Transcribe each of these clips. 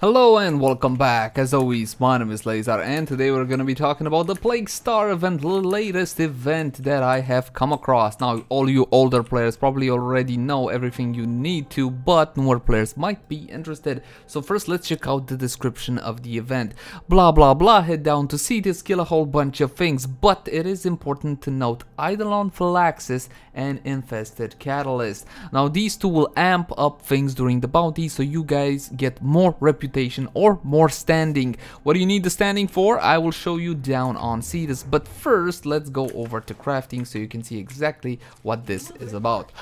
Hello and welcome back. As always, my name is Leyzar and today we're going to be talking about the Plague Star event, the latest event that I have come across. Now, all you older players probably already know everything you need to, but newer players might be interested. So first, let's check out the description of the event. Blah blah blah, head down to see this, kill a whole bunch of things, but it is important to note Eidolon Phylaxis and Infested Catalyst. Now, these two will amp up things during the bounty, so you guys get more reputation or more standing. What do you need the standing for? I will show you down on Cetus, but first let's go over to crafting so you can see exactly what this is about.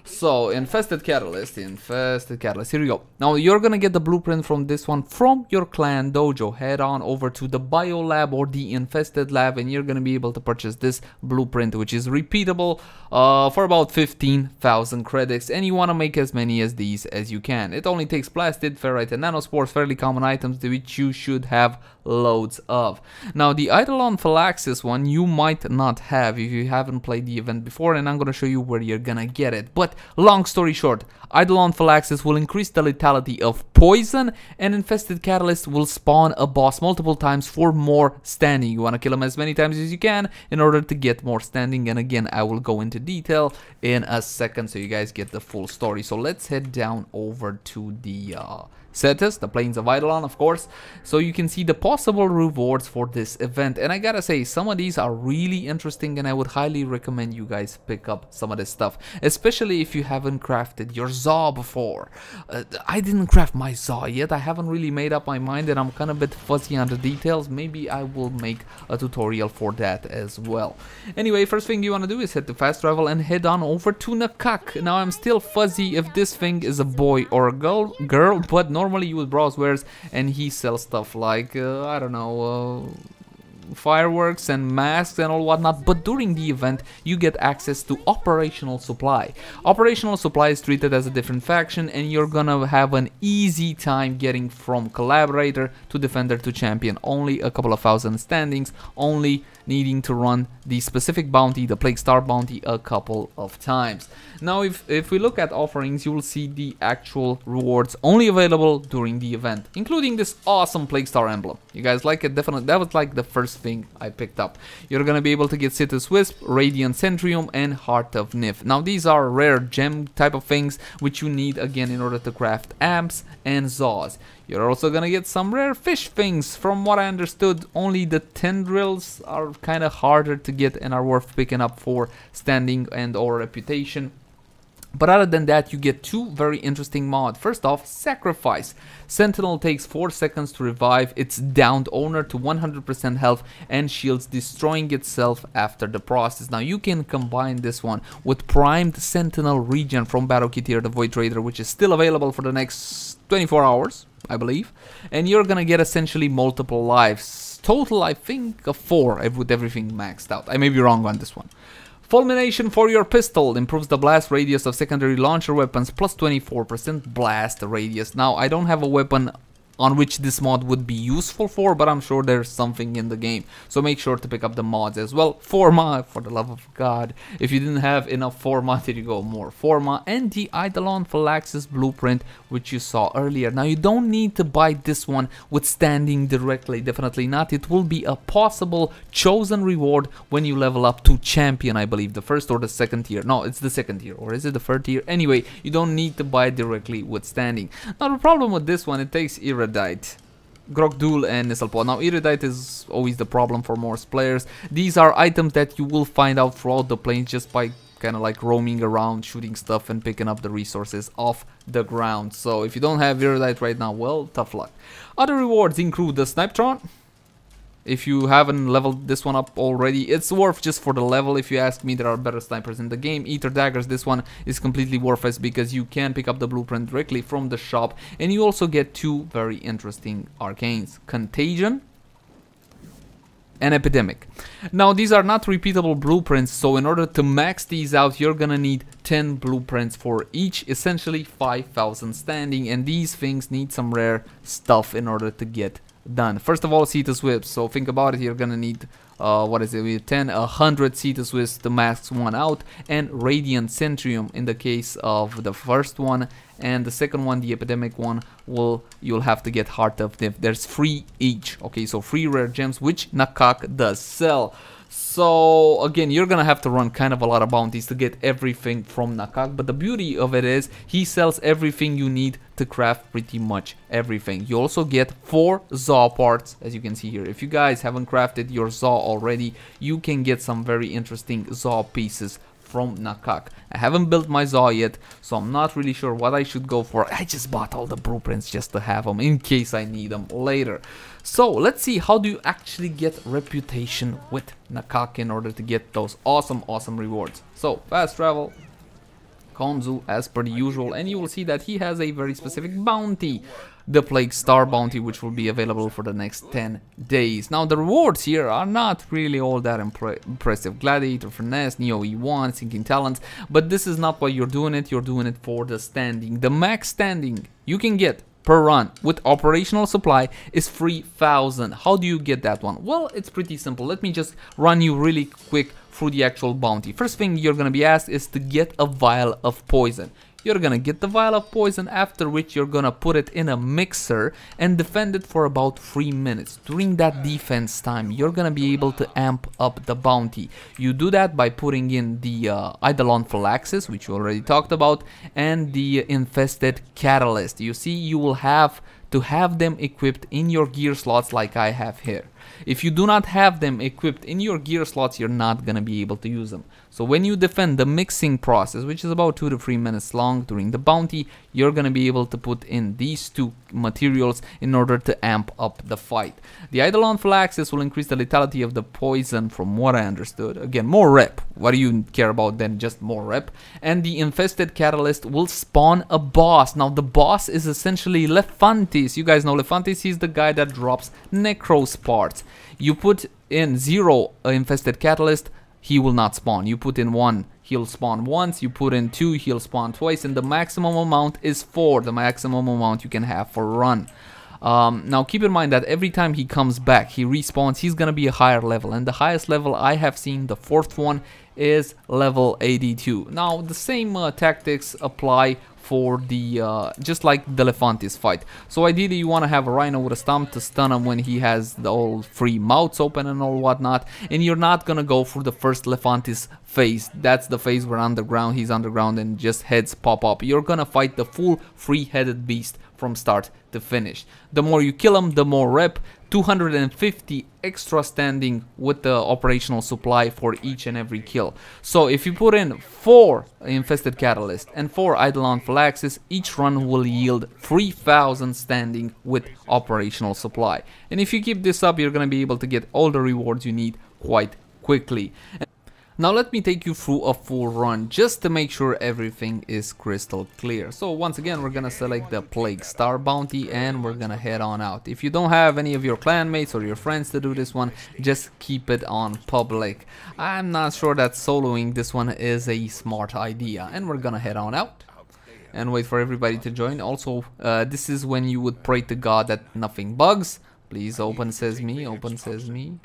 So, Infested Catalyst, here we go. Now, you're gonna get the blueprint from this one from your clan dojo. Head on over to the Bio Lab or the Infested Lab and you're gonna be able to purchase this blueprint, which is repeatable for about 15,000 credits, and you wanna make as many as these as you can. It only takes plastid, ferrite, and nanospores, fairly common items which you should have loads of. Now, the Eidolon Phylaxis one you might not have if you haven't played the event before, and I'm gonna show you where you're gonna get it. But long story short, Eidolon Phylaxis will increase the lethality of poison, and Infested Catalyst will spawn a boss multiple times for more standing. You want to kill him as many times as you can in order to get more standing, and again, I will go into detail in a second so you guys get the full story. So let's head down over to the Cetus, the Plains of Eidolon, of course, so you can see the possible rewards for this event. And I gotta say, some of these are really interesting and I would highly recommend you guys pick up some of this stuff, especially if you haven't crafted your Zaw before. I didn't craft my Zaw yet. I haven't really made up my mind and I'm kind of a bit fuzzy on the details. Maybe I will make a tutorial for that as well. Anyway, first thing you want to do is head to fast travel and head on over to Nakak. Now, I'm still fuzzy if this thing is a boy or a girl, but normally you would browse wares and he sells stuff like I don't know, fireworks and masks and all whatnot, but during the event you get access to Operational Supply. Operational Supply is treated as a different faction and you're gonna have an easy time getting from Collaborator to Defender to Champion. Only a couple of thousand standings, only needing to run the specific bounty, the Plague Star bounty, a couple of times. Now, if we look at offerings, you will see the actual rewards only available during the event, including this awesome Plague Star emblem. You guys like it? Definitely. That was like the first thing I picked up. You're gonna be able to get Citus Wisp, Radiant Centrium, and Heart of Nif. Now, these are rare gem type of things which you need again in order to craft amps and Zaws. You're also gonna get some rare fish things. From what I understood, only the tendrils are kind of harder to get and are worth picking up for standing and or reputation. But other than that, you get two very interesting mods. First off, Sacrifice. Sentinel takes 4 seconds to revive its downed owner to 100% health and shields, destroying itself after the process. Now, you can combine this one with Primed Sentinel Regen from Battle Kit here, the Void Trader, which is still available for the next 24 hours, I believe. And you're gonna get essentially multiple lives. Total, I think, of 4 with everything maxed out. I may be wrong on this one. Fulmination for your pistol improves the blast radius of secondary launcher weapons plus 24% blast radius. Now, I don't have a weapon on which this mod would be useful for, but I'm sure there's something in the game, so make sure to pick up the mods as well. Forma, for the love of God, if you didn't have enough Forma, there you go, more Forma, and the Eidolon Phylaxis blueprint which you saw earlier. Now, you don't need to buy this one with standing directly, definitely not. It will be a possible chosen reward when you level up to Champion, I believe, the first or the second tier. No, it's the second tier, or is it the third tier? Anyway, you don't need to buy it directly with standing. Now, the problem with this one, it takes Iridite, Grogdul, and Nisselpaw. Now, Iridite is always the problem for most players. These are items that you will find out throughout the plains just by kind of like roaming around, shooting stuff, and picking up the resources off the ground. So, if you don't have Iridite right now, well, tough luck. Other rewards include the Snipetron. If you haven't leveled this one up already, it's worth just for the level. If you ask me, there are better snipers in the game. Ether Daggers, this one is completely worthless because you can pick up the blueprint directly from the shop. And you also get two very interesting arcanes. Contagion and Epidemic. Now, these are not repeatable blueprints, so in order to max these out, you're gonna need 10 blueprints for each, essentially 5,000 standing. And these things need some rare stuff in order to get done. First of all, Cetus Whips. So think about it, you're gonna need what is it, we have 10, 100 Cetus Swiss to max one out, and Radiant Centrium in the case of the first one, and the second one, the Epidemic one, you'll have to get Heart of Div. There's 3 each, okay, so 3 rare gems, which Nakak does sell. So again, you're gonna have to run kind of a lot of bounties to get everything from Nakak, but the beauty of it is he sells everything you need to craft pretty much everything. You also get 4 Zaw parts, as you can see here. If you guys haven't crafted your Zaw already, you can get some very interesting Zaw pieces from Nakak. I haven't built my Zaw yet, so I'm not really sure what I should go for. I just bought all the blueprints just to have them in case I need them later. So let's see, how do you actually get reputation with Nakak in order to get those awesome rewards. So fast travel, Konzu as per the usual, and you will see that he has a very specific bounty, the Plague Star bounty, which will be available for the next 10 days. Now the rewards here are not really all that impressive. Gladiator, Finesse, Neo E1, Sinking Talents, but this is not why you're doing it for the standing. The max standing you can get per run with operational supply is 3,000. How do you get that one? Well, it's pretty simple. Let me just run you really quick through the actual bounty. First thing you're gonna be asked is to get a vial of poison. You're gonna get the vial of poison, after which you're gonna put it in a mixer and defend it for about 3 minutes. During that defense time, you're gonna be able to amp up the bounty. You do that by putting in the Eidolon Phylaxis, which we already talked about, and the Infested Catalyst. You see, you will have to have them equipped in your gear slots like I have here. If you do not have them equipped in your gear slots, you're not gonna be able to use them. So when you defend the mixing process, which is about 2 to 3 minutes long during the bounty, you're gonna be able to put in these 2 materials in order to amp up the fight. The Eidolon Phylaxis will increase the lethality of the poison, from what I understood. Again, more rep. What do you care about than just more rep? And the Infested Catalyst will spawn a boss. Now the boss is essentially Lephantis. You guys know Lephantis, he's the guy that drops Necros parts. You put in 0 Infested Catalyst, he will not spawn. You put in 1, he'll spawn once. You put in 2, he'll spawn twice, and the maximum amount is 4, the maximum amount you can have for run. Now keep in mind that every time he comes back, he respawns, he's gonna be a higher level, and the highest level I have seen, the 4th one, is level 82. Now the same tactics apply for the just like the Lephantis fight. So ideally you want to have a Rhino with a stomp to stun him when he has the all 3 mouths open and all whatnot, and you're not gonna go for the first Lephantis phase. That's the phase where he's underground and just heads pop up. You're gonna fight the full 3-headed beast from start to finish. The more you kill him, the more rep. 250 extra standing with the operational supply for each and every kill. So if you put in 4 Infested Catalyst and 4 Eidolon Phylaxis, each run will yield 3,000 standing with operational supply. And if you keep this up, you're gonna be able to get all the rewards you need quite quickly. Now let me take you through a full run just to make sure everything is crystal clear. So once again, we're gonna select the Plague Star bounty and we're gonna head on out. If you don't have any of your clanmates or your friends to do this one, just keep it on public. I'm not sure that soloing this one is a smart idea, and we're gonna head on out and wait for everybody to join. Also, this is when you would pray to God that nothing bugs. Please open sesame, open sesame.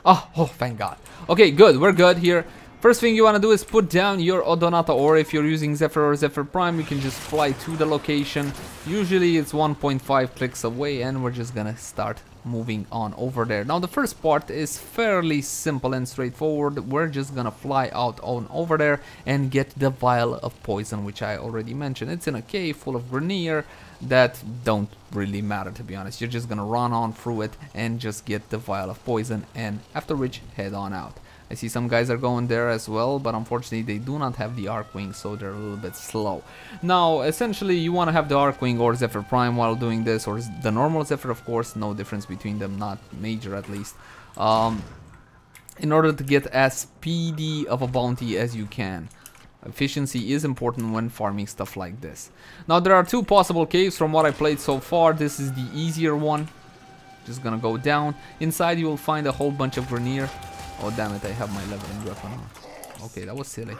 Oh, thank God. Okay, good. We're good here. First thing you want to do is put down your Odonata, or if you're using Zephyr or Zephyr Prime, you can just fly to the location. Usually it's 1.5 clicks away, and we're just gonna start moving on over there. Now the first part is fairly simple and straightforward. We're just gonna fly out on over there and get the vial of poison, which I already mentioned. It's in a cave full of Grenier that don't really matter, to be honest. You're just gonna run on through it and just get the vial of poison, and after which head on out. I see some guys are going there as well, but unfortunately they do not have the Arcwing, so they're a little bit slow. Now essentially you want to have the Arcwing or Zephyr Prime while doing this, or the normal Zephyr, of course. No difference between them, not major at least, in order to get as speedy of a bounty as you can. Efficiency is important when farming stuff like this. Now there are 2 possible caves from what I played so far. This is the easier one. Just gonna go down. Inside you will find a whole bunch of Grenier. Oh damn it, I have my leveling weapon on. Okay, that was silly.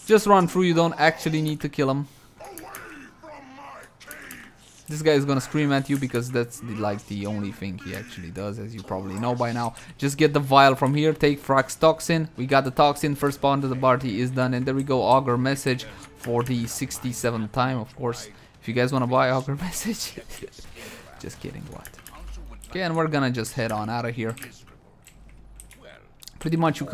Just run through, you don't actually need to kill them. This guy is gonna scream at you because that's like the only thing he actually does, as you probably know by now. Just get the vial from here, take Frax Toxin. We got the Toxin, first spawn to the party is done, and there we go, Augur Message for the 67th time, of course. If you guys wanna buy Augur Message, just kidding, what? Okay, and we're gonna just head on out of here. Pretty much you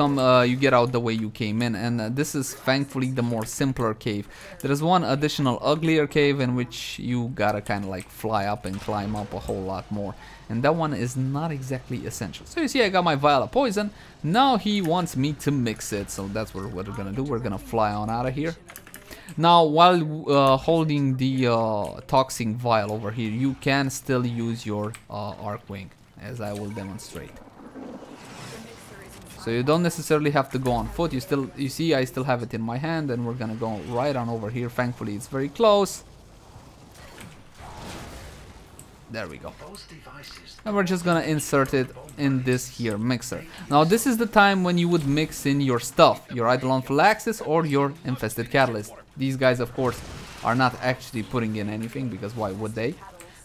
get out the way you came in, and this is thankfully the more simpler cave. There is one additional uglier cave in which you gotta kind of like fly up and climb up a whole lot more, and that one is not exactly essential. So you see I got my vial of poison. Now he wants me to mix it, so that's what we're gonna do. We're gonna fly on out of here. Now while holding the toxic vial over here, you can still use your arc wing, as I will demonstrate. So you don't necessarily have to go on foot. You see I still have it in my hand, and we're gonna go right on over here. Thankfully it's very close. There we go. And we're just gonna insert it in this here mixer. Now this is the time when you would mix in your stuff, your Eidolon Phylaxis or your Infested Catalyst. These guys of course are not actually putting in anything, because why would they?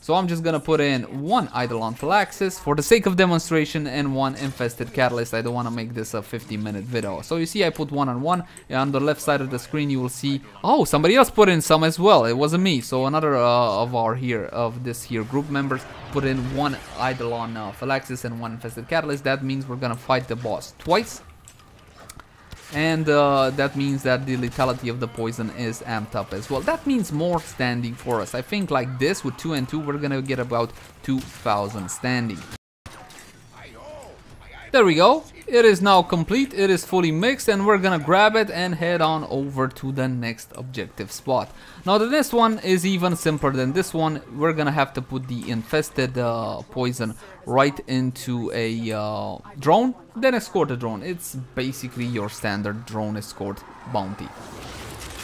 So I'm just gonna put in one Eidolon Phylaxis for the sake of demonstration and one Infested Catalyst. I don't want to make this a 50-minute video. So you see I put one on one, and on the left side of the screen you will see, oh, somebody else put in some as well. It wasn't me. So another of this here group members put in one Eidolon Phylaxis and one Infested Catalyst. That means we're gonna fight the boss twice. And that means that the lethality of the poison is amped up as well. That means more standing for us. I think like this with 2 and 2 we're gonna get about 2,000 standing. There we go. It is now complete. It is fully mixed, and we're gonna grab it and head on over to the next objective spot. Now the next one is even simpler than this one. We're gonna have to put the infested poison right into a drone, then escort the drone. It's basically your standard drone escort bounty.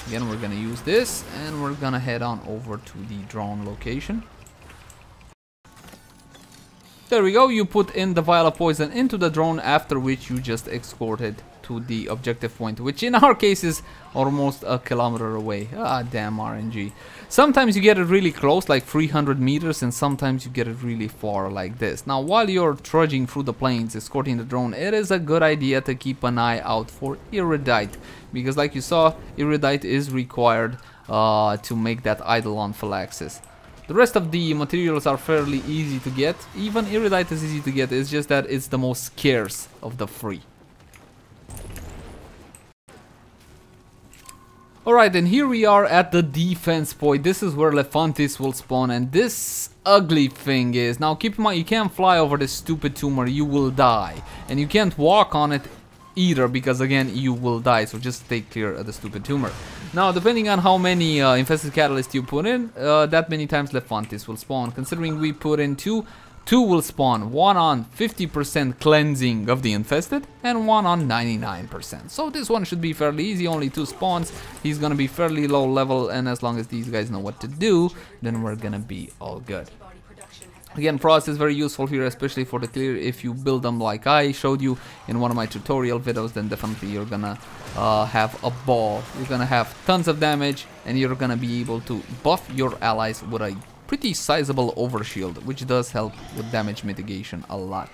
Again, we're gonna use this, and we're gonna head on over to the drone location. There we go, you put in the vial of poison into the drone, after which you just escort it to the objective point, which in our case is almost a kilometer away. Ah, damn RNG. Sometimes you get it really close, like 300 meters, and sometimes you get it really far, like this. Now, while you're trudging through the plains, escorting the drone, it is a good idea to keep an eye out for Iridite, because like you saw, Iridite is required to make that Eidolon Phylaxis. The rest of the materials are fairly easy to get. Even Iridite is easy to get, it's just that it's the most scarce of the three. Alright, and here we are at the defense point. This is where Lephantis will spawn, and this ugly thing is... Now keep in mind, you can't fly over this stupid tumor, you will die. And you can't walk on it either, because again you will die, so just stay clear of the stupid tumor. Now depending on how many Infested Catalyst you put in, that many times Lephantis will spawn. Considering we put in two will spawn, one on 50% cleansing of the infested and one on 99%. So this one should be fairly easy, only 2 spawns. He's gonna be fairly low level, and as long as these guys know what to do, then we're gonna be all good. Again, Frost is very useful here, especially for the clear. If you build them like I showed you in one of my tutorial videos, then definitely you're gonna have a ball. You're gonna have tons of damage, and you're gonna be able to buff your allies with a pretty sizable overshield, which does help with damage mitigation a lot.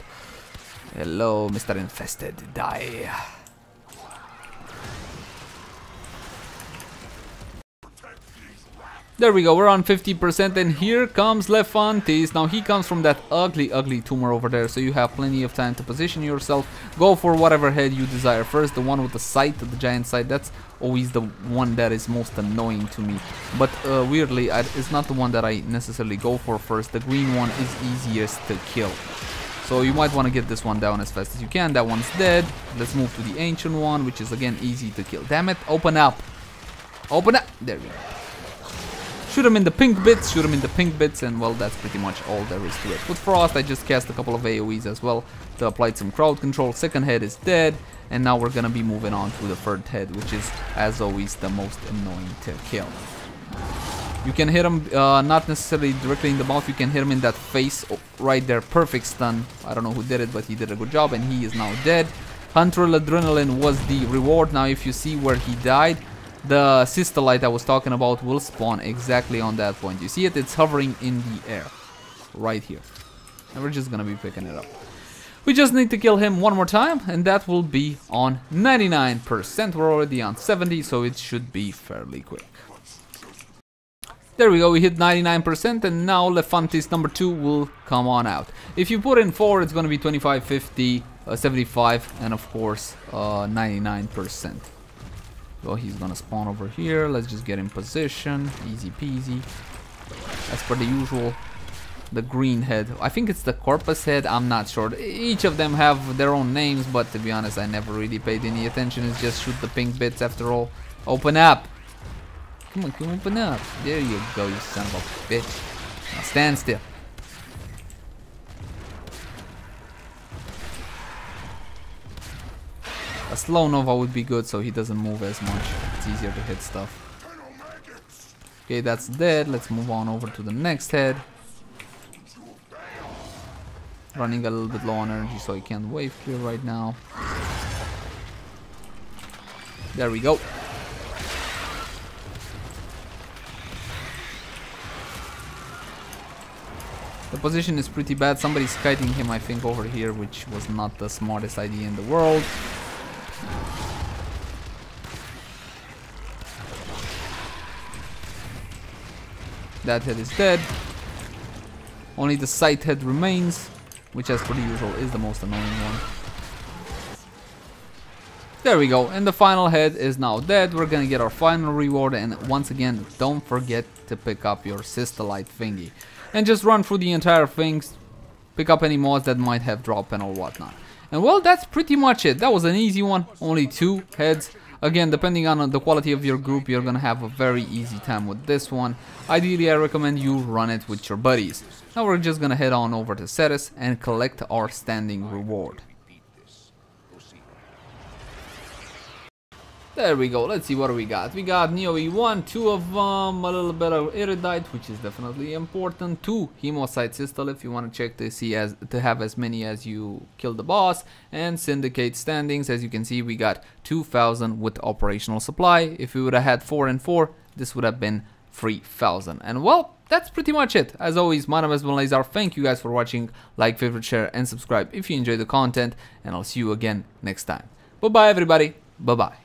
Hello, Mr. Infested, die. There we go, we're on 50%, and here comes Lephantis. Now he comes from that ugly tumor over there, so you have plenty of time to position yourself. Go for whatever head you desire first. The one with the sight, the giant sight, that's always the one that is most annoying to me. But weirdly, it's not the one that I necessarily go for first. The green one is easiest to kill. So you might want to get this one down as fast as you can. That one's dead. Let's move to the ancient one, which is again easy to kill. Damn it, open up. Open up. There we go. Shoot him in the pink bits, shoot him in the pink bits, and well, that's pretty much all there is to it. With Frost, I just cast a couple of AoEs as well to apply some crowd control. Second head is dead, and now we're gonna be moving on to the third head, which is, as always, the most annoying to kill. You can hit him, not necessarily directly in the mouth, you can hit him in that face right there. Perfect stun. I don't know who did it, but he did a good job, and he is now dead. Hunter Adrenaline was the reward. Now, if you see where he died, the Systolite I was talking about will spawn exactly on that point. You see it? It's hovering in the air. Right here. And we're just gonna be picking it up. We just need to kill him one more time, and that will be on 99%. We're already on 70, so it should be fairly quick. There we go, we hit 99%, and now Lefantis number 2 will come on out. If you put in 4, it's gonna be 25, 50, 75, and of course 99%. So he's gonna spawn over here. Let's just get in position. Easy peasy. As per the usual. The green head. I think it's the corpus head. I'm not sure. Each of them have their own names, but to be honest, I never really paid any attention. It's just shoot the pink bits after all. Open up. Come on, open up. There you go, you son of a bitch. Now stand still. A slow Nova would be good so he doesn't move as much. It's easier to hit stuff. Okay, that's dead. Let's move on over to the next head. Running a little bit low on energy so he can't wave clear right now. There we go. The position is pretty bad. Somebody's kiting him, I think, over here, which was not the smartest idea in the world. That head is dead. Only the sight head remains, which as per usual is the most annoying one. There we go, and the final head is now dead. We're gonna get our final reward, and once again, don't forget to pick up your Systolite thingy. And just run through the entire things, pick up any mods that might have drop and or whatnot. And well, that's pretty much it. That was an easy one, only 2 heads. Again, depending on the quality of your group, you're gonna have a very easy time with this one. Ideally, I recommend you run it with your buddies. Now we're just gonna head on over to Ceres and collect our standing reward. There we go, let's see what we got. We got Neo E1, 2 of them, a little bit of Erudite, which is definitely important, 2 Hemocyte Systol if you want to check to see to have as many as you kill the boss, and Syndicate Standings. As you can see, we got 2,000 with operational supply. If we would have had 4 and 4, this would have been 3,000. And well, that's pretty much it. As always, my name has been Leyzar. Thank you guys for watching. Like, favorite, share, and subscribe if you enjoy the content, and I'll see you again next time. Bye bye everybody, bye bye.